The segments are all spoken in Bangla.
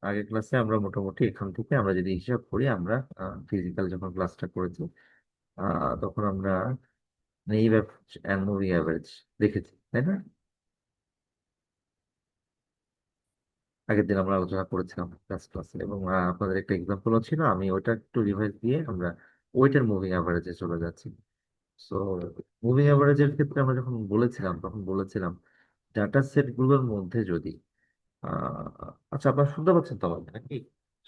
আগের ক্লাসে আমরা মোটামুটি এখান থেকে আমরা যদি হিসাব করি, আমরা ফিজিক্যাল যখন ক্লাসটা করেছি তখন আমরা নেইভ অ্যান্ড মুভিং অ্যাভারেজ দেখেছি, তাই না? আগের দিন আমরা আলোচনা করেছিলাম ক্লাস ক্লাসে, এবং আপনাদের একটা এক্সাম্পলও ছিল। আমি ওটা একটু রিভাইজ দিয়ে আমরা ওয়েটের মুভিং অ্যাভারেজে চলে যাচ্ছি। সো মুভিং অ্যাভারেজের ক্ষেত্রে আমরা যখন বলেছিলাম, তখন বলেছিলাম ডাটা সেট গুলোর মধ্যে যদি আচ্ছা, আপনারা শুনতে পাচ্ছেন তো আমাকে নাকি?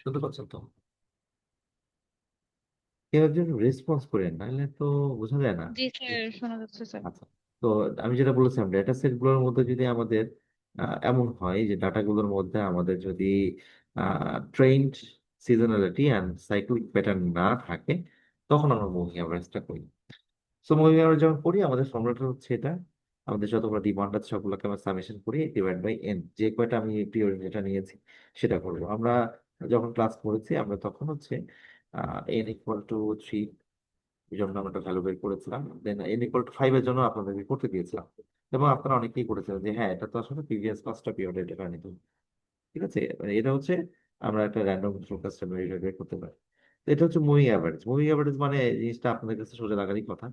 শুনতে পাচ্ছেন তো? কেউ একজন রেসপন্স করেন, নাহলে তো বোঝা যায় না। জি স্যার, শোনা যাচ্ছে স্যার। আচ্ছা, তো আমি যেটা বলেছিলাম, ডেটা সেট গুলোর মধ্যে যদি আমাদের এমন হয় যে ডাটাগুলোর মধ্যে আমাদের যদি ট্রেন্ড, সিজনালিটি অ্যান্ড সাইক্লিক প্যাটার্ন না থাকে, তখন আমরা মুভিং অ্যাভারেজটা করি। সো মুভিং অ্যাভারেজ যখন করি, আমাদের ফর্মুলাটা হচ্ছে এটা। আমাদের যতগুলো ডিমান্ড আছে সবগুলোকে আমরা সামেশন করি ডিভাইড বাই এন, যে কয়টা আমি পিরিয়ড যেটা নিয়েছি সেটা করবো। আমরা যখন ক্লাস করেছি আমরা তখন হচ্ছে এন ইকুয়াল টু 3 এই জন্য আমরা একটা ভ্যালু বের করেছিলাম, দেন এন ইকুয়াল টু 5 এর জন্য আপনাদেরকে করতে দিয়েছিলাম। এবং আপনারা অনেকেই করেছিলেন যে হ্যাঁ, এটা তো আসলে প্রিভিয়াস পাঁচটা পিরিয়ডের এটা নিতে হবে। ঠিক আছে, মানে এটা হচ্ছে আমরা একটা র্যান্ডম ফোরকাস্ট বের করতে পারি। তো এটা হচ্ছে মুভিং অ্যাভারেজ। মুভিং অ্যাভারেজ মানে জিনিসটা আপনাদের কাছে সোজা লাগারই কথা,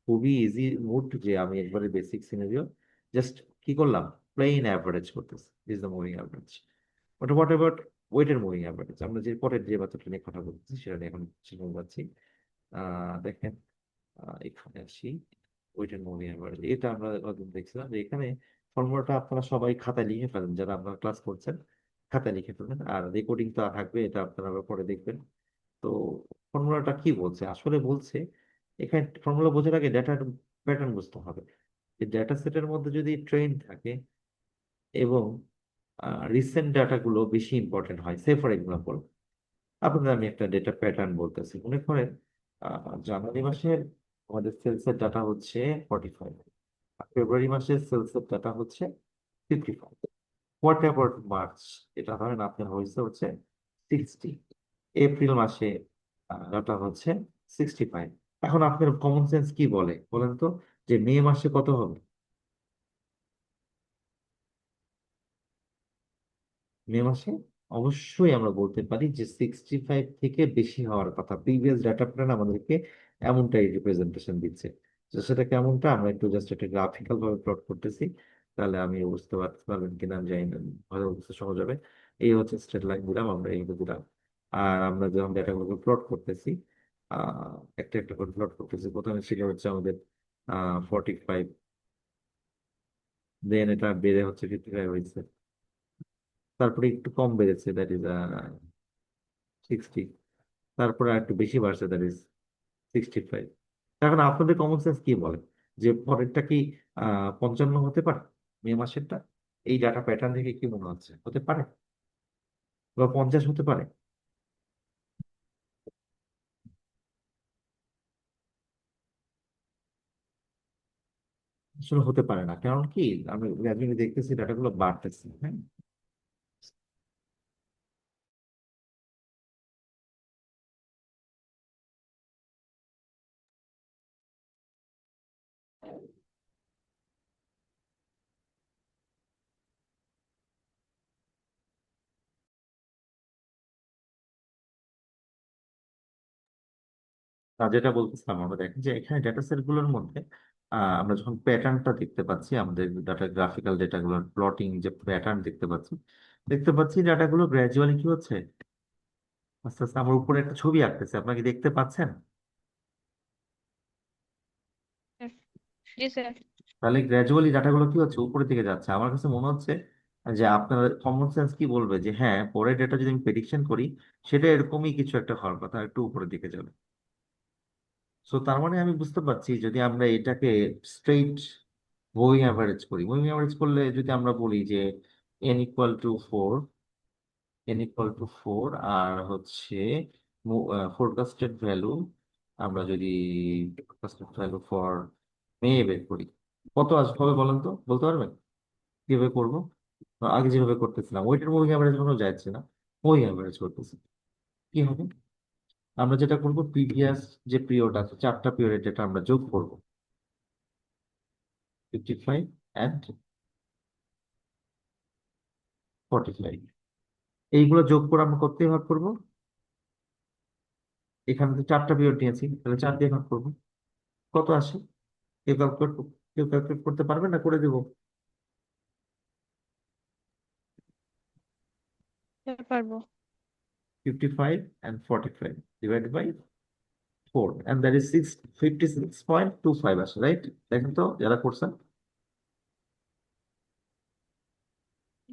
খুবই ইজি মুড, যে আমি একবারে বেসিক সিনারিও জাস্ট কি করলাম, প্লেন অ্যাভারেজ করতেছি, is the moving average. But what about ওয়েটের মুভিং অ্যাভারেজ? আমরা যে পরের যে বাচ্চাটা নিয়ে কথা বলতেছি সেটা নিয়ে এখন শিখতে যাচ্ছি। দেখেন, এখানে আসি। ওয়েটের মুভিং অ্যাভারেজ এটা আমরা কতদিন দেখছিলাম যে এখানে ফর্মুলাটা আপনারা সবাই খাতায় লিখে ফেলেন, যারা আপনারা ক্লাস করছেন খাতায় লিখে ফেলেন, আর রেকর্ডিং তো থাকবে, এটা আপনারা আবার পরে দেখবেন। তো ফর্মুলাটা কি বলছে? আসলে বলছে এখানে ফর্মুলা বোঝার আগে ডেটার প্যাটার্ন বুঝতে হবে। এই ডেটা সেটের মধ্যে যদি ট্রেন্ড থাকে এবং রিসেন্ট ডাটাগুলো বেশি ইম্পর্টেন্ট হয়, সে ফর এক্সাম্পল আপনাদের আমি একটা ডেটা প্যাটার্ন বলতেছি। মনে করেন জানুয়ারি মাসের আমাদের সেলসের ডাটা হচ্ছে 45, ফেব্রুয়ারি মাসের সেলসের ডাটা হচ্ছে 55। What about March? এটা ধরেন আপনার হয়েছে হচ্ছে 60। এপ্রিল মাসে ডাটা হচ্ছে 65। এখন আপনার কমন সেন্স কি বলে বলেন তো, যে মে মাসে কত হবে? মে মাসে অবশ্যই আমরা বলতে পারি যে 65 থেকে বেশি হওয়ার কথা। প্রিভিয়াস ডাটা প্ল্যান আমাদেরকে এমনটাই রিপ্রেজেন্টেশন দিচ্ছে। তো সেটা কেমনটা আমরা একটু জাস্ট একটা গ্রাফিক্যাল ভাবে প্লট করতেছি, তাহলে আমি বুঝতে পারবেন কিনা আমি জানি না, হয়তো বুঝতে সহজ হবে। এই হচ্ছে স্ট্রেট লাইন দিলাম, আমরা এইগুলো দিলাম। আর আমরা যখন ডাটাগুলোকে প্লট করতেছি, একটা একটা করে প্লট করতেছি, প্রথমে ছিল হচ্ছে আমাদের 45, দেন এটা বেড়ে হচ্ছে 55 হয়েছে, তারপরে একটু কম বেড়েছে, দ্যাট ইজ 60, তারপরে আর একটু বেশি বাড়ছে, দ্যাট ইজ 65। এখন আপনাদের কমন সেন্স কি বলে যে পরেরটা কি 55 হতে পারে? মে মাসেরটা এই ডাটা প্যাটার্ন থেকে কি মনে হচ্ছে, হতে পারে? বা 50 হতে পারে? আসলে হতে পারে না, কারণ কি আমি গ্রাজুয়ালি দেখতেছি ডাটাগুলো বাড়তেছে, হ্যাঁ। যেটা বলতেছিলাম, আমরা দেখেন যে এখানে ডেটা সেট গুলোর মধ্যে আমরা যখন প্যাটার্নটা দেখতে পাচ্ছি, আমাদের ডাটা গ্রাফিক্যাল ডেটাগুলোর প্লটিং যে প্যাটার্ন দেখতে পাচ্ছি ডাটাগুলো গ্র্যাজুয়ালি কি হচ্ছে, আস্তে আস্তে আমার উপরে একটা ছবি আঁকতেছে, আপনাকে দেখতে পাচ্ছেন? জি স্যার। তাহলে গ্র্যাজুয়ালি ডাটাগুলো কি হচ্ছে, উপরের দিকে যাচ্ছে। আমার কাছে মনে হচ্ছে যে আপনার কমন সেন্স কি বলবে যে হ্যাঁ, পরের ডেটা যদি আমি প্রেডিকশন করি, সেটা এরকমই কিছু একটা হওয়ার কথা, একটু উপরের দিকে যাবে। সো তার মানে আমি বুঝতে পারছি যদি আমরা এটাকে স্ট্রেইট মুভিং অ্যাভারেজ করি, মুভিং অ্যাভারেজ করলে যদি আমরা বলি যে n = 4, n = 4, আর হচ্ছে ফোরকাস্টেড ভ্যালু, আমরা যদি ফোরকাস্টেড ভ্যালু ফর মে বের করি, কত আসবে হবে বলেন তো, বলতে পারবেন কিভাবে করবো? আগে যেভাবে করতেছিলাম ওইটার মুভিং অ্যাভারেজ কোনো যাচ্ছে না, মুভিং অ্যাভারেজ করতেছি, কি হবে? আমরা যেটা করবো, প্রিভিয়াস যে পিরিয়ড আছে, চারটা পিরিয়ড, যেটা আমরা যোগ করবো, 55 অ্যান্ড 45। এইগুলো যোগ করে আমরা কত দিয়ে ভাগ করবো? এখানে তো 4টা পিরিয়ড নিয়েছি, তাহলে 4 দিয়ে ভাগ করবো। কত আসে? কেউ ক্যালকুলেট করতে পারবে না? করে দেবো। পারবো। 55 and 45 divided by 4, and that is 56.25 আসে, রাইট? দেখেন তো যারা করছেন,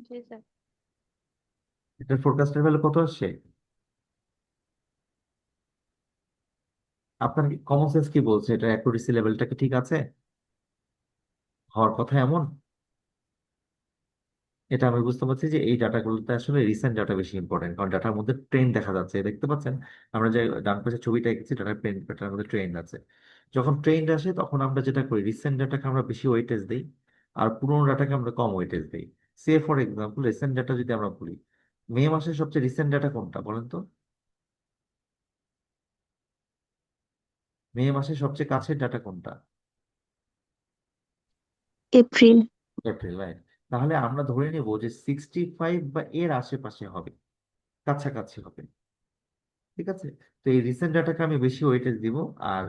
জি স্যার। এটার ফোরকাস্টের ভ্যালু কত আসছে? আপনার কমন সেন্স কি বলছে? এটা অ্যাকুরেসি লেভেলটা কি ঠিক আছে? হওয়ার কথা এমন? এটা আমি বুঝতে পারছি যে এই ডাটাগুলোতে আসলে রিসেন্ট ডাটা বেশি ইম্পর্টেন্ট, কারণ ডাটার মধ্যে ট্রেন্ড দেখা যাচ্ছে, দেখতে পাচ্ছেন? আমরা যে ডান পাশে ছবিটা এঁকেছি, ডাটার মধ্যে ট্রেন্ড আছে। যখন ট্রেন্ড আসে তখন আমরা যেটা করি, রিসেন্ট ডাটাকে আমরা বেশি ওয়েটেজ দিই, আর পুরোনো ডাটাকে আমরা কম ওয়েটেজ দিই। সে ফর এক্সাম্পল, রিসেন্ট ডাটা যদি আমরা বলি, মে মাসের সবচেয়ে রিসেন্ট ডাটা কোনটা বলেন তো? মে মাসের সবচেয়ে কাছের ডাটা কোনটা? এপ্রিল। April, right? তাহলে আমরা ধরে নেব যে 65 বা এর আশেপাশে হবে, কাছাকাছি হবে। ঠিক আছে? তো এই রিসেন্ট ডাটাকে আমি বেশি ওয়েটেজ দিব, আর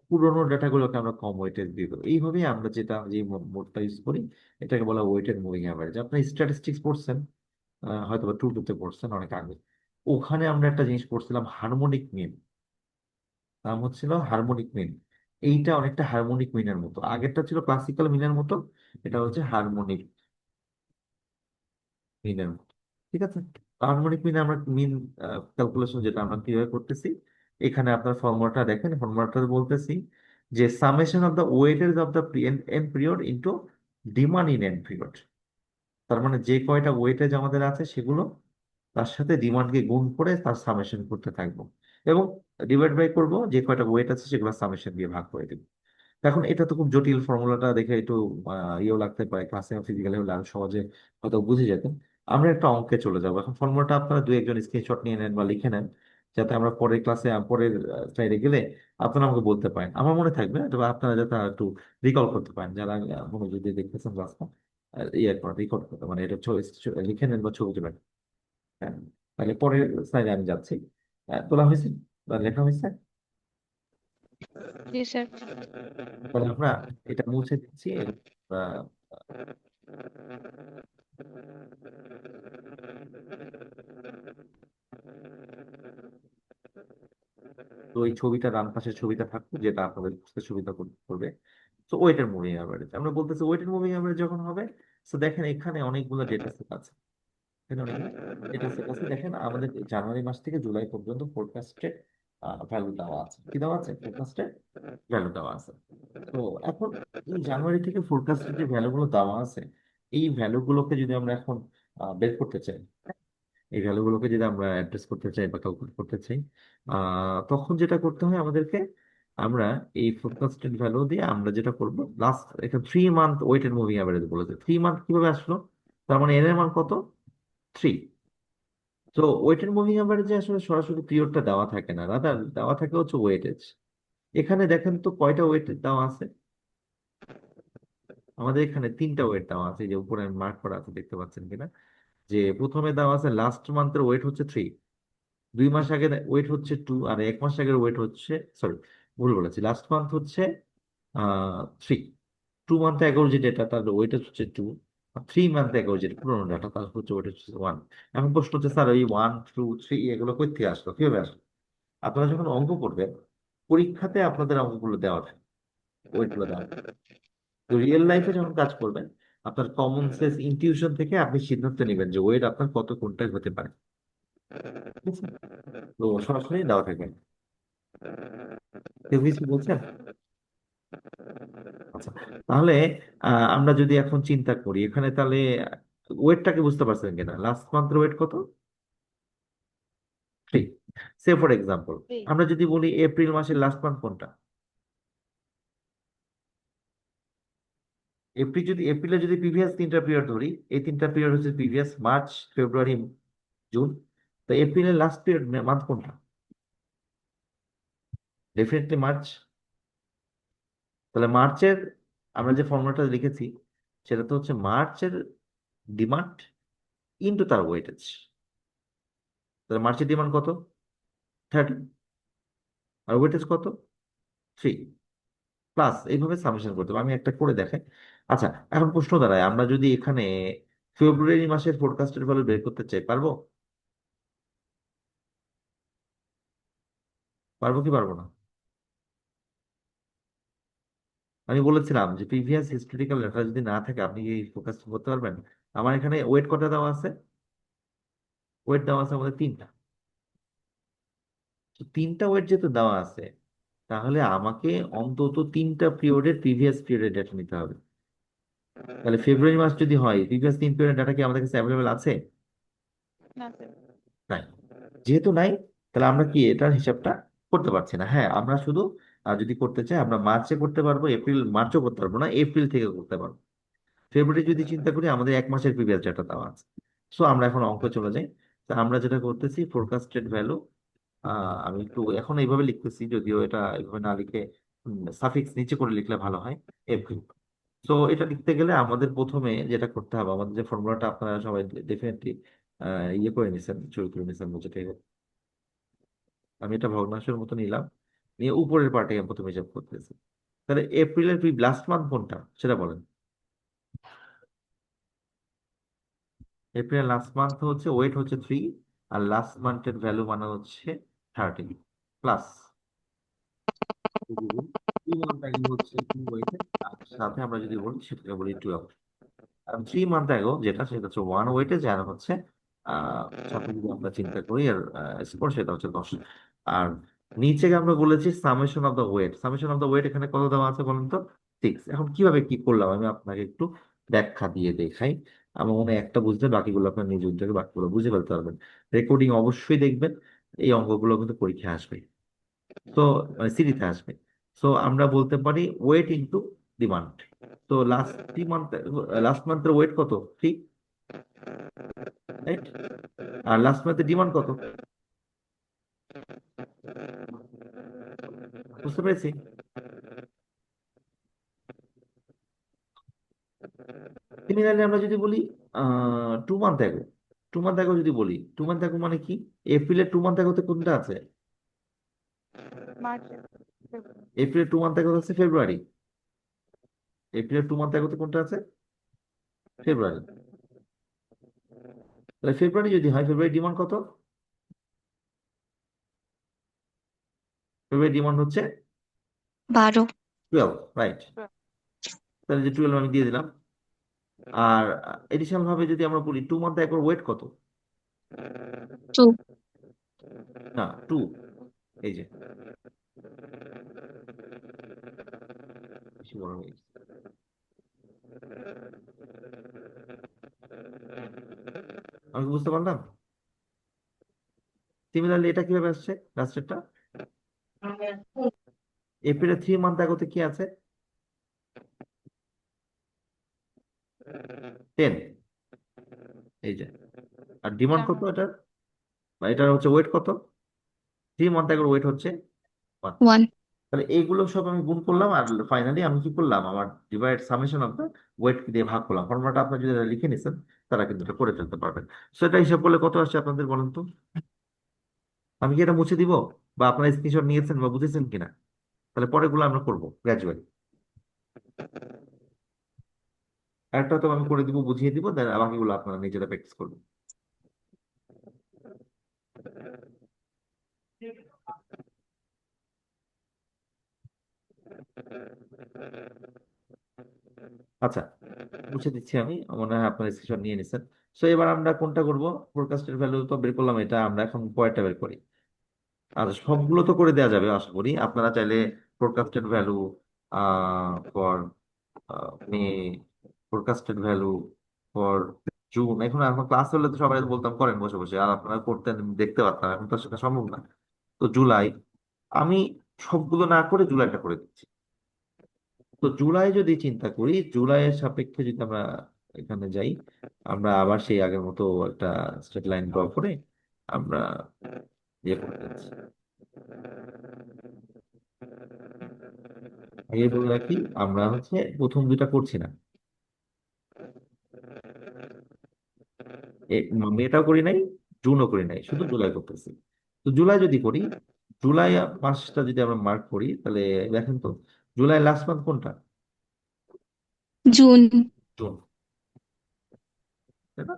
পুরোনো ডাটাগুলোকে আমরা কম ওয়েটেজ দিব। এইভাবেই আমরা যে মোডটা ইউজ করি, এটাকে বলা ওয়েটেড মুভিং অ্যাভারেজ। আপনি স্ট্যাটিস্টিক্স পড়ছেন, হয়তো বা টু টুতে পড়ছেন অনেক আগে। ওখানে আমরা একটা জিনিস পড়ছিলাম, হারমোনিক মিন। নাম হচ্ছিল হারমোনিক মিন। এইটা অনেকটা হারমোনিক মিনের মতো, আগেরটা ছিল ক্লাসিক্যাল মিনের মতো, এটা হচ্ছে হারমোনিক মিনের মতো। ঠিক আছে? হারমোনিক মিন আমরা মিন ক্যালকুলেশন যেটা আমরা কিভাবে করতেছি, এখানে আপনার ফর্মুলাটা দেখেন, ফর্মুলাটা বলতেছি যে summation of the weightage of the N period into demand in an period. তার মানে যে কয়টা ওয়েটেজ আমাদের আছে সেগুলো তার সাথে ডিমান্ডকে গুণ করে তার সামেশন করতে থাকবো, এবং ডিভাইড বাই করব, যে কয়টা ওয়েট আছে সেগুলো সামেশন দিয়ে ভাগ করে দিব। এখন এটা তো খুব জটিল, ফর্মুলাটা দেখে একটু ইয়েও লাগতে পারে, ক্লাসে ফিজিক্যালি হলে আরো সহজে হয়তো বুঝে যেতেন। আমরা একটা অঙ্কে চলে যাবো। এখন ফর্মুলাটা আপনারা দু একজন স্ক্রিনশট নিয়ে নেন বা লিখে নেন, যাতে আমরা পরের ক্লাসে পরের স্লাইডে গেলে আপনারা আমাকে বলতে পারেন, আমার মনে থাকবে, তবে আপনারা যাতে একটু রিকল করতে পারেন, যারা মনোযোগ দিয়ে দেখতেছেন ক্লাসটা, ইয়ে করেন, রিকল করতে, মানে এটা লিখে নেন বা ছবি তুলেন। হ্যাঁ, তাহলে পরের স্লাইডে আমি যাচ্ছি। তোলা হয়েছে বা লেখা হয়েছে? জি স্যার। তাহলে আমরা এটা মুছে দিচ্ছি। আহ, তো এই ছবিটা ডান পাশের ছবিটা থাকবে, যেটা আপনাদের বুঝতে সুবিধা করবে। তো ওয়েটের মুভিং অ্যাভারেজ আমরা বলতেছি, ওয়েটের মুভিং অ্যাভারেজ যখন হবে, তো দেখেন এখানে অনেকগুলো ডেটা সেট আছে। এখানে অনেকগুলো ডেটা সেট আছে, দেখেন আমাদের জানুয়ারি মাস থেকে জুলাই পর্যন্ত ফোরকাস্টেড ভ্যালু দেওয়া আছে। কি দেওয়া আছে? ফোরকাস্টেড ভ্যালু দেওয়া আছে। তো এখন এই জানুয়ারি থেকে ফোরকাস্টেড যে ভ্যালুগুলো দেওয়া আছে, এই ভ্যালুগুলোকে যদি আমরা এখন বের করতে চাই, এই ভ্যালুগুলোকে যদি আমরা অ্যাড্রেস করতে চাই বা ক্যালকুলেট করতে চাই, তখন যেটা করতে হয় আমাদেরকে, আমরা এই ফোরকাস্টেড ভ্যালু দিয়ে আমরা যেটা করব, লাস্ট এটা 3 মান্থ ওয়েটেড মুভিং অ্যাভারেজ বলেছে। 3 মান্থ কিভাবে আসলো? তার মানে এর এর মান কত? 3। তো ওয়েটেড মুভিং অ্যাভারেজে আসলে সরাসরি পিরিয়ডটা দেওয়া থাকে না দাদা, দেওয়া থাকে হচ্ছে ওয়েটেজ। এখানে দেখেন তো কয়টা ওয়েট দেওয়া আছে? আমাদের এখানে 3টা ওয়েট দেওয়া আছে, এই যে উপরে মার্ক করা আছে, দেখতে পাচ্ছেন কিনা? যে প্রথমে দেওয়া আছে লাস্ট মান্থের ওয়েট হচ্ছে 3, 2 মাস আগে ওয়েট হচ্ছে 2, আর 1 মাস আগের ওয়েট হচ্ছে, সরি ভুল বলেছি, লাস্ট মান্থ হচ্ছে 3। 2 মান্থ এগোর যে ডেটা তার ওয়েট হচ্ছে 2, আর 3 মান্থ এগোর যেটা পুরোনো ডাটা তার হচ্ছে ওয়েট হচ্ছে 1। এখন প্রশ্ন হচ্ছে, স্যার ওই 1 2 3 এগুলো কই থেকে আসলো, কিভাবে আসলো? আপনারা যখন অঙ্ক করবেন, পরীক্ষাতে আপনাদের অঙ্কগুলো দেওয়া থাকে, ওয়েটগুলো দেওয়া থাকে। তো রিয়েল লাইফে যখন কাজ করবেন, আপনার কমন সেন্স ইনটিউশন থেকে আপনি সিদ্ধান্ত নেবেন যে ওয়েট আপনার কত কোনটাই হতে পারে। ঠিক আছে? তো সরাসরি দেওয়া থাকবে। কেউ কিছু বলছেন? আচ্ছা, তাহলে আমরা যদি এখন চিন্তা করি এখানে, তাহলে ওয়েটটাকে বুঝতে পারছেন কিনা? লাস্ট মান্থের ওয়েট কত? 3। সে ফর এক্সাম্পল, আমরা যদি বলি এপ্রিল মাসের লাস্ট মান্থ কোনটা? এপ্রিলে যদি প্রিভিয়াস 3টা পিরিয়ড ধরি, এই 3টা পিরিয়ড হচ্ছে প্রিভিয়াস মার্চ, ফেব্রুয়ারি, জুন। তো এপ্রিলের লাস্ট পিরিয়ড মান্থ কোনটা? Definitely March. তাহলে মার্চের আমরা যে ফর্মুলাটা লিখেছি, সেটা তো হচ্ছে মার্চের ডিমান্ড ইনটু তার ওয়েটেজ। তাহলে মার্চের ডিমান্ড কত? 30। আর ওয়েটেজ কত? 3। প্লাস এইভাবে সামেশন করতে হবে। আমি একটা করে দেখাই। আচ্ছা, এখন প্রশ্ন দাঁড়ায়, আমরা যদি এখানে ফেব্রুয়ারি মাসের ফোরকাস্টেড ভ্যালু বের করতে চাই, পারবো? পারবো কি পারবো না? আমি বলেছিলাম যে প্রিভিয়াস হিস্টোরিক্যাল ডাটা যদি না থাকে আপনি কি ফোকাস করতে পারবেন? আমার এখানে ওয়েট কটা দেওয়া আছে? ওয়েট দেওয়া আছে আমাদের 3টা। তো 3টা ওয়েট যেহেতু দেওয়া আছে, তাহলে আমাকে অন্তত 3টা পিরিয়ডের প্রিভিয়াস পিরিয়ডের ডেটা নিতে হবে। তাহলে ফেব্রুয়ারি মাস যদি হয়, প্রিভিয়াস 3 পিরিয়ডের ডাটা কি আমাদের কাছে অ্যাভেলেবেল আছে? না স্যার। নাই। যেহেতু নাই, তাহলে আমরা কি এটার হিসাবটা করতে পারছি না। হ্যাঁ, আমরা শুধু যদি করতে চাই আমরা মার্চে করতে পারবো, এপ্রিল মার্চও করতে পারবো না, এপ্রিল থেকে করতে পারবো। ফেব্রুয়ারি যদি চিন্তা করি, আমাদের 1 মাসের প্রিভিয়াস ডেটা দেওয়া আছে। সো আমরা এখন অঙ্ক চলে যাই। তা আমরা যেটা করতেছি, ফোরকাস্টেড ভ্যালু, আমি একটু এখন এইভাবে লিখতেছি, যদিও এটা এইভাবে না লিখে সাফিক্স নিচে করে লিখলে ভালো হয়, এপ্রিল। তো এটা লিখতে গেলে আমাদের প্রথমে যেটা করতে হবে, আমাদের যে ফর্মুলাটা আপনারা সবাই ডেফিনেটলি ইয়ে করে নিছেন, চুরি করে নিছেন, যেটা আমি এটা ভগ্নাংশের মতো নিলাম, নিয়ে উপরের পার্টে আমি প্রথমে হিসাব করতেছি। তাহলে এপ্রিলের লাস্ট মান্থ কোনটা সেটা বলেন। এপ্রিলের লাস্ট মান্থ হচ্ছে ওয়েট হচ্ছে 3, আর লাস্ট মান্থের ভ্যালু মানে হচ্ছে 30 প্লাস টু মান্থ আগে হচ্ছে 2 ওয়েটে, আর সাথে আমরা যদি বলি সেটাকে বলি 12। আর 3 মান্থ আগে যেটা, সেটা হচ্ছে 1 ওয়েটে, যার হচ্ছে সাথে যদি আমরা চিন্তা করি আর স্কোর, সেটা হচ্ছে 10। আর নিচে আমরা বলেছি summation of the weight. Summation of the weight এখানে কত দেওয়া আছে বলেন তো? 6। এখন কিভাবে কি করলাম আমি আপনাকে একটু ব্যাখ্যা দিয়ে দেখাই। আমার মনে হয় একটা বুঝতে, বাকিগুলো আপনার নিজ উদ্যোগে বাকিগুলো বুঝে ফেলতে পারবেন। রেকর্ডিং অবশ্যই দেখবেন, এই অঙ্কগুলো কিন্তু পরীক্ষায় আসবে। তো মানে সিরিজে আসবে। সো আমরা বলতে পারি ওয়েট ইনটু ডিমান্ড। তো লাস্ট মান্থের ওয়েট কত? 3, রাইট? আর লাস্ট মান্থের ডিমান্ড কত? বুঝতে পেরেছি? সিমিলারলি আমরা যদি বলি 2 মান্থ অ্যাগো, 2 মান্থ অ্যাগো যদি বলি, 2 মান্থ অ্যাগো মানে কি? এপ্রিলের 2 মান্থ অ্যাগোতে কোনটা আছে? মার্চ। এপ্রিলের 2 মান্থ অ্যাগো আছে ফেব্রুয়ারি। এপ্রিলের 2 মান্থ অ্যাগোতে কোনটা আছে? ফেব্রুয়ারি। তাহলে ফেব্রুয়ারি যদি হয়, ফেব্রুয়ারি ডিমান্ড কত? ফেব্রুয়ারি ডিমান্ড হচ্ছে 12। 12, রাইট? তাহলে যে 12 আমি দিয়ে দিলাম। আর এডিশনাল ভাবে যদি আমরা বলি 2 মান্থ একর ওয়েট কত? 2। না, 2। এই যে বেশি বড় হয়ে গেছে। আমি কি বুঝতে পারলাম? সিমিলারলি এটা কিভাবে আসছে লাস্টেরটা? এপ্রিলের 3 মান্থ আগতে কি আছে? 10। এই যে। আর ডিমান্ড কত এটার? বা এটার হচ্ছে ওয়েট কত? 3 মান্থ আগের ওয়েট হচ্ছে 1। 1। তাহলে এইগুলো সব আমি গুণ করলাম, আর ফাইনালি আমি কি করলাম, আমার divide summation of the weight দিয়ে ভাগ করলাম। ফর্মুলাটা আপনার যদি লিখে নিছেন, তারা কিন্তু এটা করে ফেলতে পারবেন। সো এটা হিসাব করলে কত আসছে আপনাদের বলেন তো? আমি কি এটা মুছে দিব? বা আপনারা স্ক্রিনশট নিয়েছেন বা বুঝেছেন কিনা? তাহলে পরেরগুলো আমরা করবো গ্রাজুয়ালি। একটা তো আমি করে দিব, বুঝিয়ে দিব, দেন বাকিগুলো আপনারা নিজেরা প্র্যাকটিস করবেন। আচ্ছা, মুছে দিচ্ছি আমি, মনে হয় আপনার স্ক্রিনশট নিয়ে নিছেন। সো এবার আমরা কোনটা করব? ফোরকাস্টের ভ্যালু তো বের করলাম, এটা আমরা এখন পরেরটা বের করি। আচ্ছা, সবগুলো তো করে দেওয়া যাবে আশা করি। আপনারা চাইলে forecasted value for May, forecasted value for June, এখন এখন ক্লাস হলে তো সবাই বলতাম করেন বসে বসে, আর আপনারা করতেন দেখতে পারতাম, এখন তো সেটা সম্ভব না। তো জুলাই, আমি সবগুলো না করে জুলাইটা করে দিচ্ছি। তো জুলাই যদি চিন্তা করি, জুলাইয়ের সাপেক্ষে যদি আমরা এখানে যাই, আমরা আবার সেই আগের মতো একটা স্ট্রেট লাইন ড্র করে আমরা ইয়ে করতে যাচ্ছি। আগে বলে রাখি, আমরা হচ্ছে প্রথম দুইটা করছি না, মেয়েটাও করি নাই, জুনও করি নাই, শুধু জুলাই করতেছি। তো জুলাই যদি করি, জুলাই মাসটা যদি আমরা মার্ক করি, তাহলে দেখেন তো জুলাই লাস্ট মান্থ কোনটা? জুন। জুন, তাই না?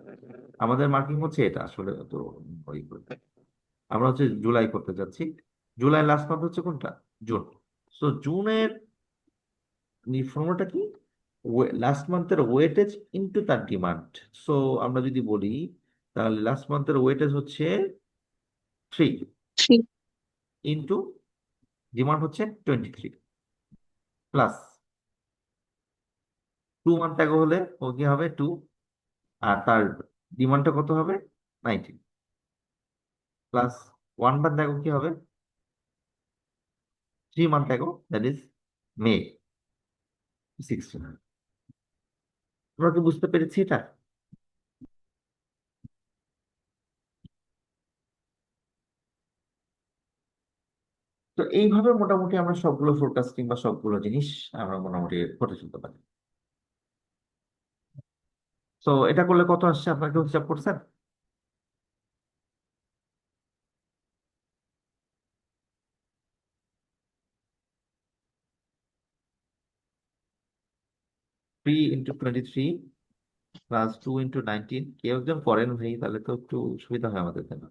আমাদের মার্কিং হচ্ছে এটা আসলে। তো ওই আমরা হচ্ছে জুলাই করতে যাচ্ছি। জুলাই লাস্ট মান্থ হচ্ছে কোনটা? জুন। তো জুনের ফর্মুলাটা কি? লাস্ট মান্থের ওয়েটেজ ইনটু তার ডিমান্ড। সো আমরা যদি বলি, তাহলে লাস্ট মান্থের ওয়েটেজ হচ্ছে 3 থ্রি। ইনটু ডিমান্ড হচ্ছে 23, প্লাস 2 মান্থ আগে হলে ও কি হবে 2, আর তার ডিমান্ডটা কত হবে? 19, প্লাস 1 মান্থ আগে কি হবে? 3 মান্থ আগে, দ্যাট ইজ মে 16। আমরা কি বুঝতে পেরেছি এটা? তো এইভাবে মোটামুটি আমরা সবগুলো ফোরকাস্টিং বা সবগুলো জিনিস আমরা মোটামুটি করে ফেলতে পারি। তো এটা করলে কত আসছে আপনাকে হিসাব করছেন? থ্রি ইন্টু 23 প্লাস 2 ইন্টু 19, কেউ একজন করেন ভাই, তাহলে তো একটু সুবিধা হয় আমাদের জন্য।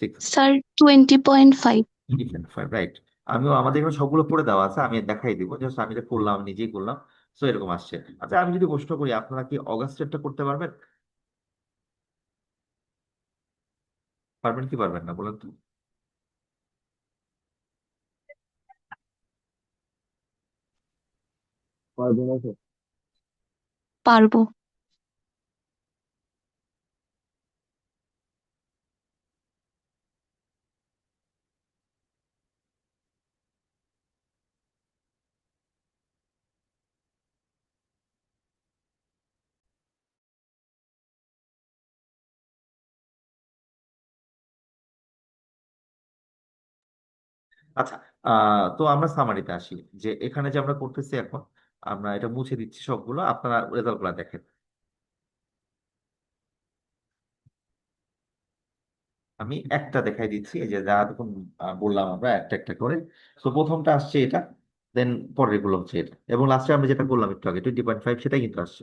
6, স্যার 20.5। 25, রাইট। আমিও আমাদের এখানে সবগুলো করে দেওয়া আছে, আমি দেখাই দিব, জাস্ট আমি এটা করলাম, নিজেই করলাম। তো এরকম আসছে। আচ্ছা, আমি যদি প্রশ্ন করি, আপনারা কি অগাস্টেরটা করতে পারবেন? পারবেন কি পারবেন না বলেন তো? পারবেন না তো? পারবো। আচ্ছা, তো আমরা সামারিতে আসি, যে এখানে যে আমরা করতেছি এখন, আমরা এটা মুছে দিচ্ছি সবগুলো, আপনারা রেজাল্টগুলো দেখেন। আমি একটা দেখাই দিচ্ছি, এই যে যা তখন বললাম আমরা একটা একটা করে। তো প্রথমটা আসছে এটা, দেন পরের গুলো হচ্ছে এটা, এবং লাস্টে আমরা যেটা করলাম একটু আগে 20.5, সেটাই কিন্তু আসছে।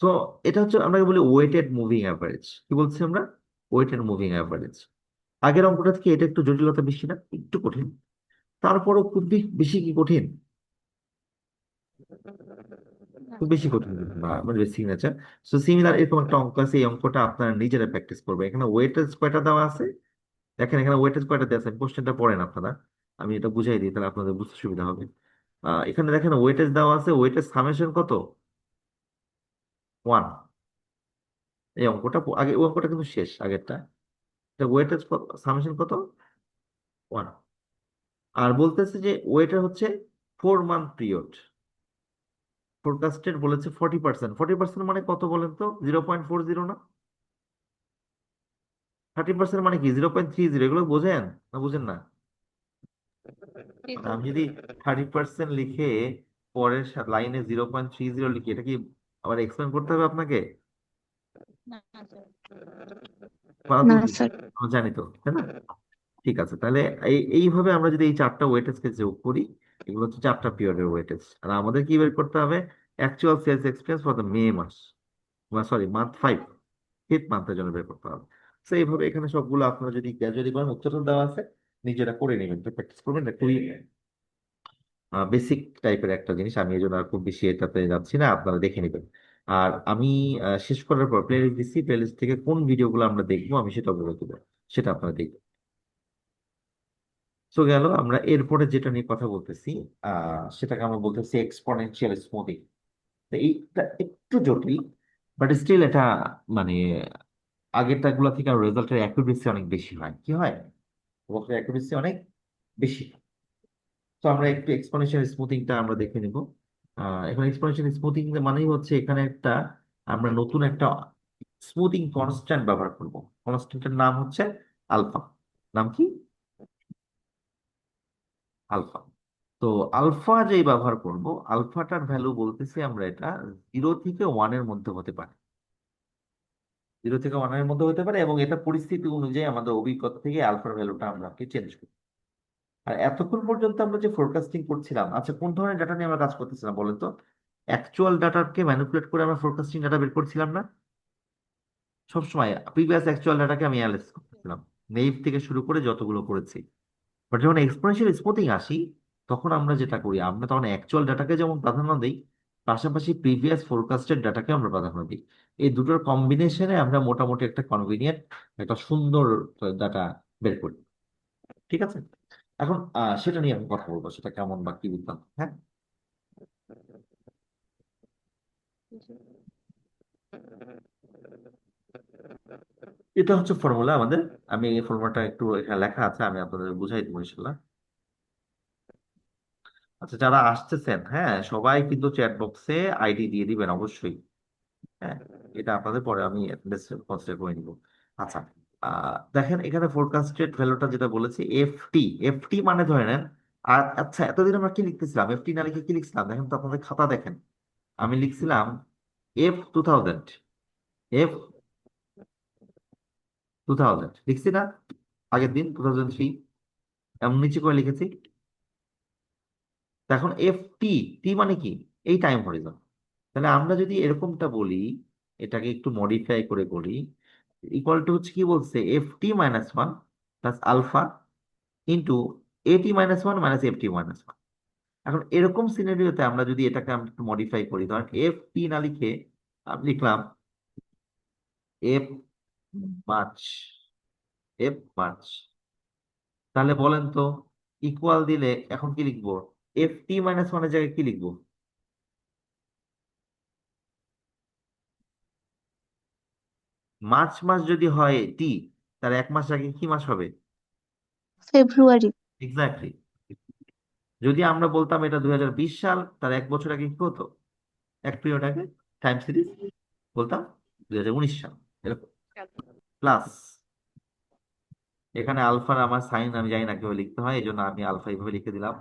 তো এটা হচ্ছে আমরা বলি ওয়েটেড মুভিং অ্যাভারেজ। কি বলছি আমরা? Weighted moving average. আগের অঙ্কটা থেকে এটা একটু জটিলতা বেশি না? একটু কঠিন, তারপরও খুব বেশি কি কঠিন? না খুব বেশি স্যার। কঠিন কিন্তু না, মানে সিগনেচার। সো সিমিলার এরকম একটা অঙ্ক আছে, এই অঙ্কটা আপনারা নিজেরা প্র্যাকটিস করবে। এখানে ওয়েটেজ কয়টা দেওয়া আছে দেখেন, এখানে ওয়েটেজ কয়টা দেওয়া আছে, কোশ্চেনটা পড়েন আপনারা, আমি এটা বুঝাই দিই, তাহলে আপনাদের বুঝতে সুবিধা হবে। এখানে দেখেন ওয়েটেজ দেওয়া আছে, ওয়েটেজ সামেশন কত? 1। এই অঙ্কটা আগে, ওই অঙ্কটা কিন্তু শেষ আগেরটা। ওয়েটেজ সামেশন কত? 1। আর বলতেছে যে ওয়েটার হচ্ছে 4 মান্থ পিরিয়ড, ফোরকাস্টেড বলেছে 40%। 40% মানে কত বলেন তো? 0.40 না? 30% মানে কি? 0.30, এগুলো বোঝেন না? বুঝেন না? জি মানে স্যার। আমি যদি 30% লিখে পরের লাইনে 0.30 লিখি, এটা কি আবার এক্সপ্লেন করতে হবে আপনাকে? না স্যার। করা তো না উচিত, স্যার। আমরা জানি তো, তাই না? ঠিক আছে, তাহলে এইভাবে আমরা যদি এই 4টা ওয়েটেজকে যোগ করি, এগুলো হচ্ছে 4টা পিরিয়ডের ওয়েটেজ। আর আমাদের কি বের করতে হবে? Actual sales experience for the May মাস, সরি মান্থ 5, 5th মান্থের জন্য বের করতে হবে। তো এইভাবে এখানে সবগুলো আপনারা যদি গ্র্যাজুয়ালি করেন, উত্তরটা দেওয়া আছে, নিজেরা করে নেবেন, প্র্যাকটিস করবেন। এটা খুবই বেসিক টাইপের একটা জিনিস, আমি এই জন্য আর খুব বেশি এটাতে যাচ্ছি না, আপনারা দেখে নেবেন। আর আমি শেষ করার পর প্লে লিস্ট দিচ্ছি, প্লে লিস্ট থেকে কোন ভিডিওগুলো আমরা দেখবো আমি সেটা বলে দেবো, সেটা আপনারা দেখবেন। তো গেল, আমরা এরপরে যেটা নিয়ে কথা বলতেছি, সেটাকে আমরা বলতেছি এক্সপোনেনশিয়াল স্মুথিং। তো এইটা একটু জটিল, বাট স্টিল এটা মানে আগেরটা গুলা থেকে রেজাল্টের অ্যাকুরেসি অনেক বেশি হয়। কি হয়? অ্যাকুরেসি অনেক বেশি। তো আমরা একটু এক্সপোনেনশিয়াল স্মুথিংটা আমরা দেখে নিব। এখন এক্সপোনেনশিয়াল স্মুথিং মানেই হচ্ছে এখানে একটা, আমরা নতুন একটা স্মুথিং কনস্ট্যান্ট ব্যবহার করব। কনস্ট্যান্টের নাম হচ্ছে আলফা। নাম কি? আলফা। তো আলফা যেই ব্যবহার করব, আলফাটার ভ্যালু বলতেছি আমরা এটা 0 থেকে 1-এর মধ্যে হতে পারে। 0 থেকে 1 এর মধ্যে হতে পারে, এবং এটা পরিস্থিতি অনুযায়ী আমাদের অভিজ্ঞতা থেকে আলফার ভ্যালুটা আমরা চেঞ্জ করি। আর এতক্ষণ পর্যন্ত আমরা যে ফোরকাস্টিং করছিলাম, আচ্ছা কোন ধরনের ডাটা নিয়ে আমরা কাজ করতেছিলাম বলেন তো? অ্যাকচুয়াল ডাটাকে ম্যানিপুলেট করে আমরা ফোরকাস্টিং ডাটা বের করছিলাম না? সবসময় প্রিভিয়াস অ্যাকচুয়াল ডাটাকে আমি অ্যানালাইসিস করতেছিলাম, নেইভ থেকে শুরু করে যতগুলো করেছি। বাট যখন এক্সপোনেনশিয়াল স্মুথিং আসি, তখন আমরা যেটা করি, আমরা তখন অ্যাকচুয়াল ডাটাকে যেমন প্রাধান্য দিই, পাশাপাশি প্রিভিয়াস ফোরকাস্টেড ডাটাকে আমরা প্রাধান্য দিই। এই দুটোর কম্বিনেশনে আমরা মোটামুটি একটা কনভিনিয়েন্ট, একটা সুন্দর ডাটা বের করি। ঠিক আছে? এখন সেটা নিয়ে আমি কথা বলবো, সেটা কেমন বা কি বুঝলাম। হ্যাঁ, জি। এটা হচ্ছে ফর্মুলা আমাদের। আমি এই ফর্মুলাটা একটু এখানে লেখা আছে, আমি আপনাদের বুঝাই দেবো ইনশাল্লাহ। আচ্ছা, যারা আসতেছেন, হ্যাঁ, সবাই কিন্তু চ্যাট বক্সে আইডি দিয়ে দিবেন অবশ্যই। হ্যাঁ, এটা আপনাদের পরে আমি কনসিডার করে নিব। আচ্ছা, দেখেন এখানে ফোরকাস্টেড ভ্যালুটা যেটা বলেছি, এফটি। এফটি মানে ধরে নেন, আর আচ্ছা এতদিন আমরা কি লিখতেছিলাম, এফটি না লিখে কি লিখছিলাম দেখেন তো, আপনাদের খাতা দেখেন। আমি লিখছিলাম F 2000, F 2000 লিখছি না? আগের দিন 2003 এমন নিচে করে লিখেছি। তো এখন টি, টি মানে কি? এই টাইম হরিজন। তাহলে আমরা যদি এরকমটা বলি, এটাকে একটু মডিফাই করে বলি, ইকুয়াল টু হচ্ছে কি বলছে, F t - 1 plus alpha into AT - 1 minus FT - 1। এখন এরকম সিনারিওতে আমরা যদি এটাকে আমরা একটু মডিফাই করি, ধরেন FT না লিখে আমি লিখলাম এফ মার্চ, এফ মার্চ। তাহলে বলেন তো, ইকুয়াল দিলে এখন কি লিখবো? FT - 1 এর জায়গায় কি লিখবো? মার্চ মাস যদি হয় টি, তার 1 মাস আগে কি মাস হবে? ফেব্রুয়ারি। এক্স্যাক্টলি। যদি আমরা বলতাম এটা 2020 সাল, তার 1 বছর আগে কি হতো? এক পিরিয়ড আগে, টাইম সিরিজ বলতাম 2019 সাল, এরকম। প্লাস এখানে আলফার আমার সাইন আমি জানি না কিভাবে লিখতে হয়, এই জন্য আমি আলফা এইভাবে লিখে দিলাম।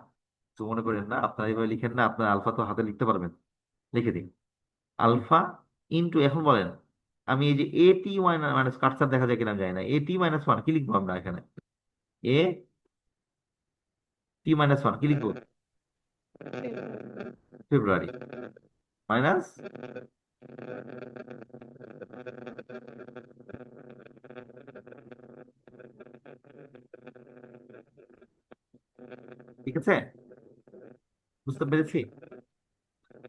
তো মনে করেন না, আপনারা এইভাবে লিখেন না, আপনার আলফা তো হাতে লিখতে পারবেন, লিখে দিন আলফা ইন্টু, এখন বলেন আমি এই যে AT - কাটছাট দেখা যায় কিনা আমি জানি না, AT - 1 কি লিখবো আমরা এখানে? AT - 1 কি লিখবো? ফেব্রুয়ারি মাইনাস, ঠিক আছে? বুঝতে পেরেছি?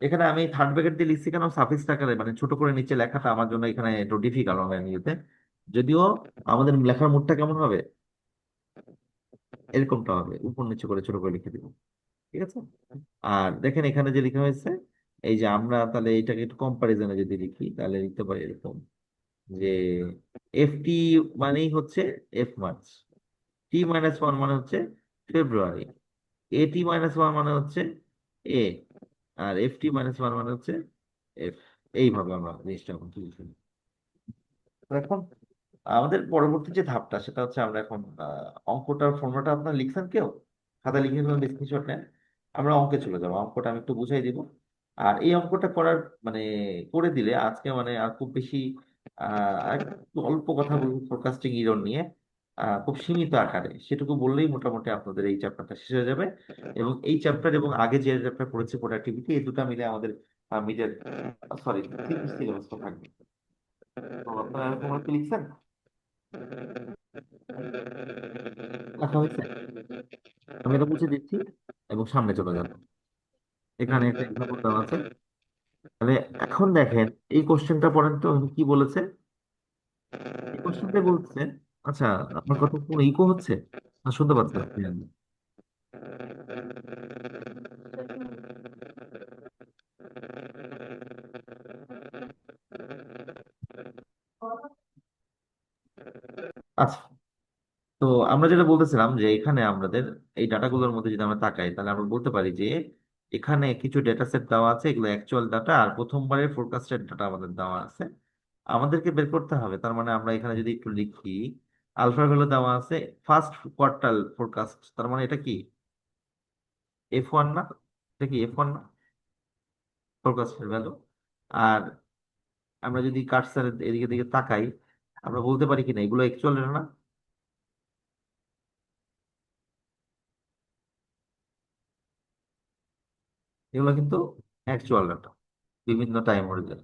এখানে আমি থার্ড ব্র্যাকেট দিয়ে লিখছি কেন, সাফিক্স আকারে, মানে ছোট করে নিচে লেখাটা আমার জন্য এখানে একটু ডিফিকাল্ট হবে নিতে। যদিও আমাদের লেখার মুডটা কেমন হবে, এরকমটা হবে, উপর নিচে করে ছোট করে লিখে দিব। ঠিক আছে? আর দেখেন এখানে যে লেখা হয়েছে, এই যে আমরা তাহলে এটাকে একটু কম্পারিজনে যদি লিখি, তাহলে লিখতে পারি এরকম যে FT মানেই হচ্ছে F মার্চ, T - 1 মানে হচ্ছে ফেব্রুয়ারি, AT - 1 মানে হচ্ছে এ, আর FT - 1 মানে হচ্ছে এফ। এইভাবে আমরা জিনিসটা এখন তুলছি। তো এখন আমাদের পরবর্তী যে ধাপটা, সেটা হচ্ছে আমরা এখন অঙ্কটার ফর্মুলাটা আপনার লিখছেন কেউ, খাতা লিখে ফেলেন, স্ক্রিনশট নেন। আমরা অঙ্কে চলে যাবো, অঙ্কটা আমি একটু বুঝাই দিব। আর এই অঙ্কটা করার মানে করে দিলে আজকে মানে আর খুব বেশি আর একটু অল্প কথা বলবো ফোরকাস্টিং ইরর নিয়ে, খুব সীমিত আকারে সেটুকু বললেই মোটামুটি আপনাদের এই চ্যাপ্টারটা শেষ হয়ে যাবে। এবং এই চ্যাপ্টার এবং আগে যে চ্যাপ্টার পড়েছে প্রোডাক্টিভিটি, এই দুটো মিলে আমাদের মিডের, সরি, সিলেবাসটা থাকবে। তো আপনারা এরকম একটা লিখছেন, লেখা হয়েছে? আমি এটা মুছে দিচ্ছি এবং সামনে চলে যাব। এখানে একটা এক্সাম্পল দেওয়া আছে। তাহলে এখন দেখেন এই কোশ্চেনটা পড়েন তো, কি বলেছে এই কোশ্চেনটা বলছে। আচ্ছা, আপনার কথা কোনো ইকো হচ্ছে না, শুনতে পাচ্ছেন আপনি? আচ্ছা, তো আমরা যেটা বলতেছিলাম যে এখানে আমাদের এই ডাটাগুলোর মধ্যে যদি আমরা তাকাই, তাহলে আমরা বলতে পারি যে এখানে কিছু ডেটা সেট দেওয়া আছে, এগুলো অ্যাকচুয়াল ডাটা, আর প্রথমবারের ফোরকাস্টেড ডাটা আমাদের দেওয়া আছে, আমাদেরকে বের করতে হবে। তার মানে আমরা এখানে যদি একটু লিখি, আলফা ভ্যালু দেওয়া আছে ফার্স্ট কোয়ার্টাল ফোরকাস্ট, তার মানে এটা কি F1 না? এটা কি F1 না ফোরকাস্টের ভ্যালু? আর আমরা যদি কার্সারের এদিকে দিকে তাকাই, আমরা বলতে পারি কিনা এগুলো অ্যাকচুয়াল ডাটা না? এগুলো কিন্তু অ্যাকচুয়াল ডাটা বিভিন্ন টাইম অরিজিন।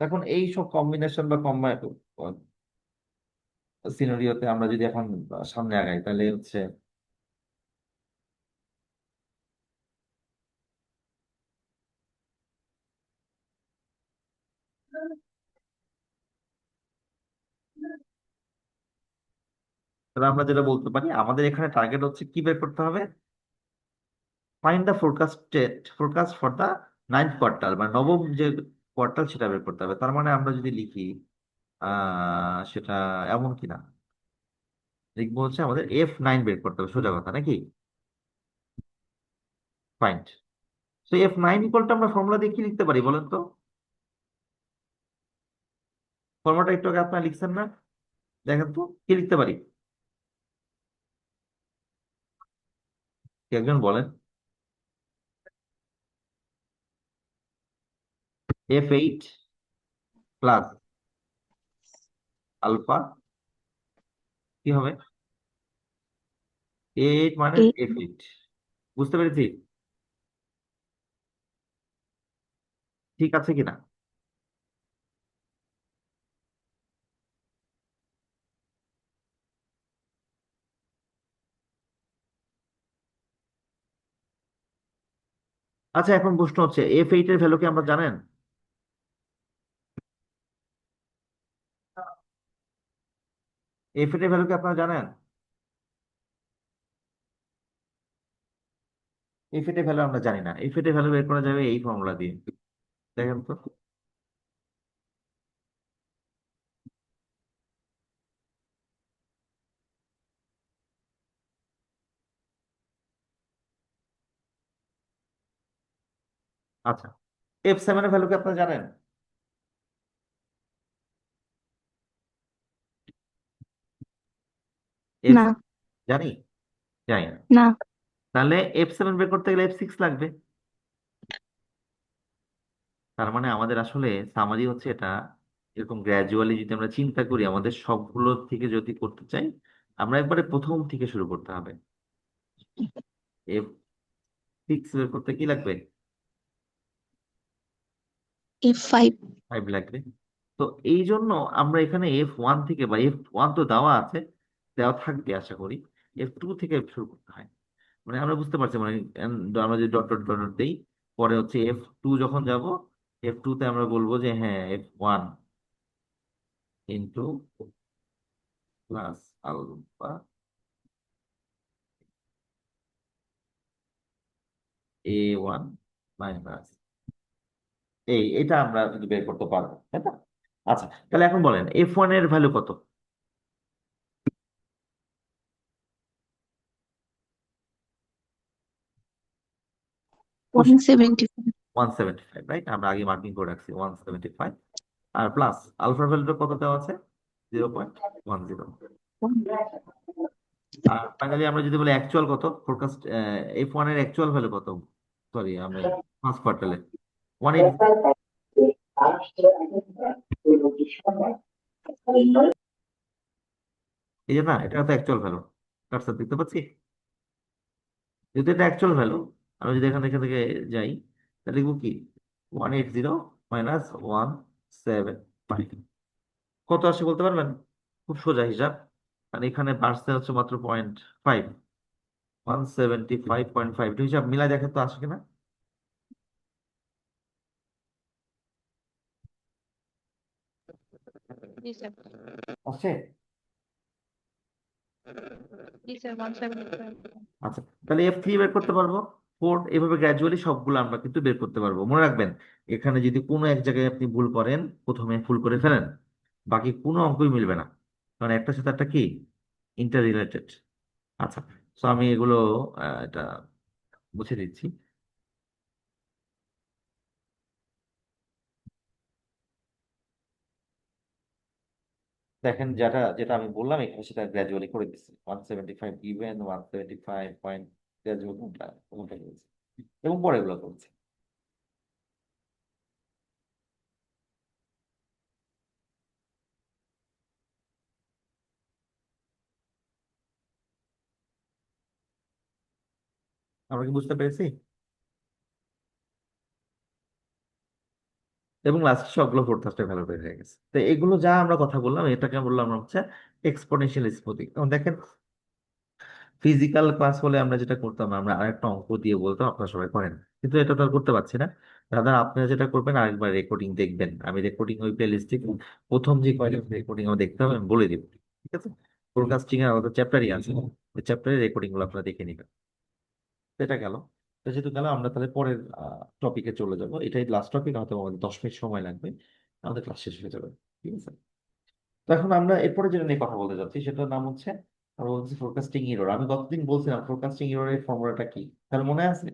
এখন এই সব কম্বিনেশন বা সিনারিওতে আমরা যদি এখন সামনে আগাই, তাহলে হচ্ছে তাহলে আমরা যেটা বলতে পারি, আমাদের এখানে টার্গেট হচ্ছে কি বের করতে হবে? Find the forecast for the ninth quarter, মানে নবম যে কোয়ার্টার সেটা বের করতে হবে। তার মানে আমরা যদি লিখি সেটা এমন কিনা, লিখবো হচ্ছে আমাদের F9 বের করতে হবে, সোজা কথা নাকি? ফাইন্ড। তো F9 ইকুয়ালটা আমরা ফর্মুলা দিয়ে কি লিখতে পারি বলেন তো? ফর্মুলাটা একটু আগে আপনারা লিখছেন না? দেখেন তো কি লিখতে পারি, কি একজন বলেন। F8 প্লাস আলফা কি হবে? A8 মানে eight, F8। বুঝতে পেরেছি? ঠিক আছে কিনা? আচ্ছা, এখন প্রশ্ন হচ্ছে F8 এর ভ্যালু কি আমরা জানেন? F8 এর ভ্যালু কি আপনারা জানেন? F8 এর ভ্যালু আমরা জানি না। F8 এর ভ্যালু বের করা যাবে এই ফর্মুলা দিয়ে। দেখেন তো। আচ্ছা, F7 এর ভ্যালু কি আপনারা জানেন? এফ না, জানি, জানি না। না, তাহলে F7 বের করতে গেলে F6 লাগবে। তার মানে আমাদের আসলে সামারি হচ্ছে এটা, এরকম গ্র্যাজুয়ালি যদি আমরা চিন্তা করি, আমাদের সবগুলো থেকে যদি করতে চাই, আমরা একবারে প্রথম থেকে শুরু করতে হবে। F6 বের করতে কি লাগবে? F5, 5 লাগবে। তো এই জন্য আমরা এখানে F1 থেকে, বা F1 তো দেওয়া আছে, দেওয়া থাকবে আশা করি, F2 থেকে শুরু করতে হয়। মানে আমরা বুঝতে পারছি, মানে আমরা যদি ডট ডট ডট ডট দিই, পরে হচ্ছে F2 যখন যাব, F2 তে আমরা বলবো যে হ্যাঁ F1 into plus alpha A1 minus, এটা আমরা কিন্তু বের করতে পারবো, তাই না? আচ্ছা, তাহলে এখন বলেন F1 এর ভ্যালু কত? 175, 175, রাইট? আমরা আগে মার্কিং করে রাখছি 175। আর প্লাস আলফার ভ্যালুটা কত দেওয়া আছে? 0.10। আর ফাইনালি আমরা যদি বলি অ্যাকচুয়াল কত, ফোরকাস্ট F1 এর অ্যাকচুয়াল ভ্যালু কত? সরি, আমরা ফার্স্ট কোয়ার্টারে 180। এই যে না, এটা তো অ্যাকচুয়াল ভ্যালু, কার্সার দেখতে পাচ্ছি। যেহেতু এটা অ্যাকচুয়াল ভ্যালু, আমি যদি এখান থেকে যাই, তাহলে লিখবো কি 180 মাইনাস 175 কত আসে বলতে পারবেন? খুব সোজা হিসাব। আর এখানে বাড়ছে হচ্ছে মাত্র 0.5, 175.5। হিসাব মিলাই দেখেন তো আসে কিনা। জি স্যার। আসে। জি স্যার 175। আচ্ছা, তাহলে F3 বের করতে পারবো, 4, এভাবে গ্র্যাজুয়ালি সবগুলো আমরা কিন্তু বের করতে পারবো। মনে রাখবেন, এখানে যদি কোনো এক জায়গায় আপনি ভুল করেন, প্রথমে ফুল করে ফেলেন, বাকি কোনো অঙ্কই মিলবে না, কারণ একটার সাথে একটা কি ইন্টার রিলেটেড। আচ্ছা, তো আমি এগুলো এটা মুছে দিচ্ছি। দেখেন, যেটা যেটা আমি বললাম এখানে, সেটা গ্র্যাজুয়ালি করে দিচ্ছি। 175 ইভেন, 175 পয়েন্ট গ্র্যাজুয়াল, কোনটা কোনটা এবং পরেরগুলো করছি। আমরা কি বুঝতে পেরেছি? এবং লাস্ট সবগুলো ফোরকাস্টের ভ্যালু বের হয়ে গেছে। তো এগুলো যা আমরা কথা বললাম এটাকে বললাম আমরা হচ্ছে এক্সপোনেনশিয়াল স্মুথিং। এখন দেখেন ফিজিক্যাল ক্লাস হলে আমরা যেটা করতাম, আমরা আরেকটা অঙ্ক দিয়ে বলতাম, আপনারা সবাই করেন, কিন্তু এটা তো আর করতে পারছি না। দাদা আপনারা যেটা করবেন আরেকবার রেকর্ডিং দেখবেন, আমি রেকর্ডিং ওই প্লেলিস্টে প্রথম যে কয়টা রেকর্ডিং আমি দেখতে হবে আমি বলে দিব, ঠিক আছে? ফোরকাস্টিং এর আলাদা চ্যাপ্টারই আছে, ওই চ্যাপ্টারের রেকর্ডিং গুলো আপনারা দেখে নিবেন। এটা গেল। তো যেহেতু গেল, আমরা তাহলে পরের টপিকে চলে যাব। এটাই লাস্ট টপিক, হয়তো আমাদের 10 মিনিট সময় লাগবে, আমাদের ক্লাস শেষ হয়ে যাবে। ঠিক আছে? তো এখন আমরা এরপরে যেটা নিয়ে কথা বলতে যাচ্ছি সেটার নাম হচ্ছে, আমরা বলছি ফোরকাস্টিং ইরর। আমি গতদিন বলছিলাম ফোরকাস্টিং ইররের ফর্মুলাটা কি, তাহলে মনে আছে?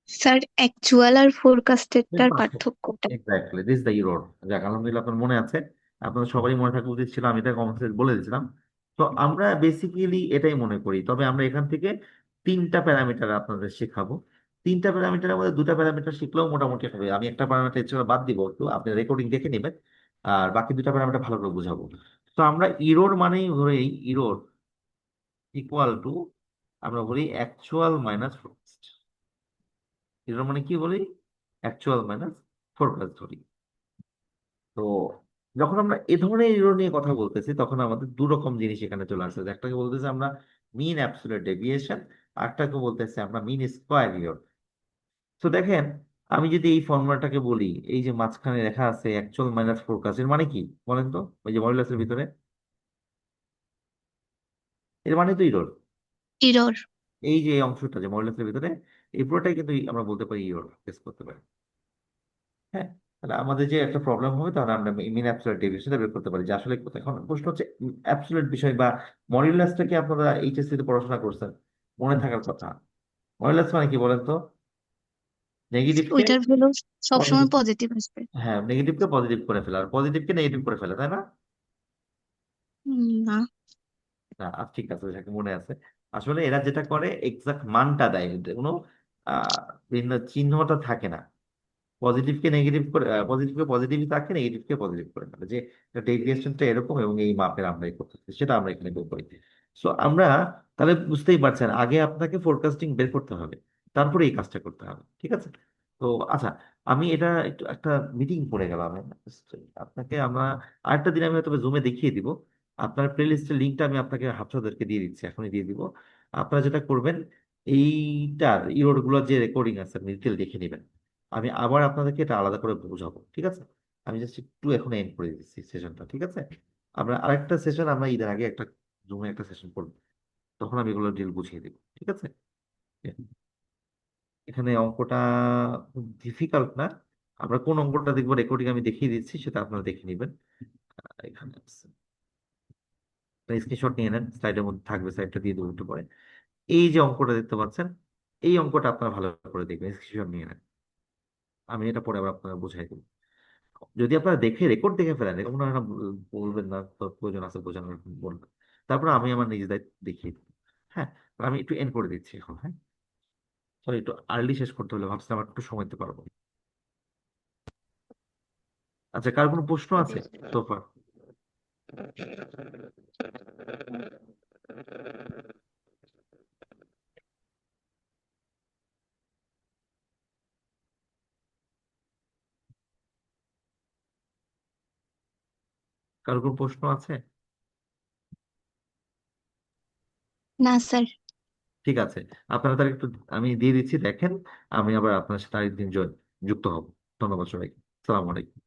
স্যার অ্যাকচুয়াল আর এর ফোরকাস্টেডটার পার্থক্য, পার্থক্যটা? Exactly this the error. যাক আলহামদুলিল্লাহ আপনার মনে আছে, আপনাদের সবারই মনে থাকা উচিত ছিল, আমি তাই কমেন্টে বলে দিয়েছিলাম। তো আমরা বেসিক্যালি এটাই মনে করি, তবে আমরা এখান থেকে তিনটা প্যারামিটার আপনাদের শেখাবো। তিনটা প্যারামিটারের মধ্যে দুটা প্যারামিটার শিখলেও মোটামুটি হবে। আমি একটা প্যারামিটার এছাড়া বাদ দিব, একটু আপনি রেকর্ডিং দেখে নেবেন, আর বাকি দুটা প্যারামিটার ভালো করে বুঝাবো। তো আমরা ইরর মানেই ধরে, ইরর ইকুয়াল টু, আমরা বলি অ্যাকচুয়াল মাইনাস ফোরকাস্ট। ইরর মানে কি বলি? অ্যাকচুয়াল মাইনাস ফোরকাস্ট ধরি। তো যখন আমরা এ ধরনের ইরর নিয়ে কথা বলতেছি তখন আমাদের দু রকম জিনিস এখানে চলে আসছে। একটাকে বলতেছি আমরা মিন অ্যাবসলিউট ডেভিয়েশন, আরেকটাকে বলতেছি আমরা মিন স্কোয়ার ইরর। তো দেখেন, আমি যদি এই ফর্মুলাটাকে বলি, এই যে মাঝখানে লেখা আছে অ্যাকচুয়াল মাইনাস ফোরকাস্ট, এর মানে কি বলেন তো? ওই যে মডুলাসের ভিতরে, এর মানে তো ইরর। এরর। এই যে এই অংশটা যে মডুলাসের ভিতরে, এই পুরোটাই কিন্তু আমরা বলতে পারি ইরর ফেস করতে পারি। হ্যাঁ, তাহলে আমাদের যে একটা প্রবলেম হবে, তাহলে আমরা মিন অ্যাবসলিউট ডেভিয়েশনটা বের করতে পারি যে আসলে কোথায়। এখন প্রশ্ন হচ্ছে অ্যাবসলিউট বিষয় বা মডুলাসটা কি আপনারা এইচএসসি তে পড়াশোনা করছেন? মনে থাকার কথা। মডুলাস মানে কি বলেন তো? নেগেটিভকে ওইটার ভ্যালু সবসময় পজিটিভ, পজিটিভ আসবে। হ্যাঁ নেগেটিভকে পজিটিভ করে ফেলা আর পজিটিভকে নেগেটিভ করে ফেলা, তাই না? না। না ঠিক আছে, যাকে মনে আছে। আসলে এরা যেটা করে এক্সাক্ট মানটা দেয়, কোনো আহ ভিন্ন চিহ্নটা থাকে না। পজিটিভকে নেগেটিভ করে, পজিটিভকে পজিটিভই থাকে, নেগেটিভকে পজিটিভ করে ফেলে, যে ডেভিয়েশনটা এরকম এবং এই মাপের আমরা এই করতেছি, সেটা আমরা এখানে বের করি। সো আমরা তাহলে বুঝতেই পারছেন, আগে আপনাকে ফোরকাস্টিং বের করতে হবে, তারপরে এই কাজটা করতে হবে, ঠিক আছে? তো আচ্ছা, আমি এটা একটু একটা মিটিং পড়ে গেলাম হ্যাঁ? আপনাকে আমরা আরেকটা দিন আমি হয়তো জুমে দেখিয়ে দিব। আপনার প্লে লিস্টের লিঙ্কটা আমি আপনাকে হাফসাদেরকে দিয়ে দিচ্ছি, এখনই দিয়ে দিব। আপনারা যেটা করবেন, এইটার ইরোড গুলোর যে রেকর্ডিং আছে আপনি ডিটেল দেখে নেবেন। আমি আবার আপনাদেরকে এটা আলাদা করে বোঝাবো, ঠিক আছে? আমি জাস্ট একটু এখন এন্ড করে দিচ্ছি সেশনটা, ঠিক আছে? আমরা আরেকটা সেশন, আমরা ঈদের আগে একটা জুমে একটা সেশন করবো, তখন আমি এগুলো ডিল বুঝিয়ে দিব, ঠিক আছে? এখানে অঙ্কটা খুব ডিফিকাল্ট না। আমরা কোন অঙ্কটা দেখবো রেকর্ডিং আমি দেখিয়ে দিচ্ছি, সেটা আপনারা দেখে নেবেন। এখানে স্ক্রিনশট নিয়ে নেন, স্লাইডের মধ্যে থাকবে, স্লাইডটা দিয়ে দেবো একটু পরে। এই যে অঙ্কটা দেখতে পাচ্ছেন, এই অঙ্কটা আপনারা ভালো করে দেখবেন, স্ক্রিনশট নিয়ে নেন। আমি এটা পরে আবার আপনারা বুঝাই দেবো। যদি আপনারা দেখে রেকর্ড দেখে ফেলেন, এরকম না হয় না বলবেন না তো, প্রয়োজন আছে বোঝানোর, বলবেন। তারপর আমি আমার নিজের দায়িত্ব দেখিয়ে দেবো। হ্যাঁ, আমি একটু এন্ড করে দিচ্ছি এখন, হ্যাঁ? সরি, একটু আর্লি শেষ করতে হলে ভাবছিলাম আর একটু সময় দিতে পারবো। আচ্ছা, কার কোনো প্রশ্ন আছে সোফা? কার কোনো প্রশ্ন আছে? না স্যার। ঠিক আছে, আপনারা তাহলে একটু, আমি দিয়ে দিচ্ছি দেখেন। আমি আবার আপনার সাথে আরেকদিন যুক্ত হব। ধন্যবাদ সবাইকে। সালাম আলাইকুম।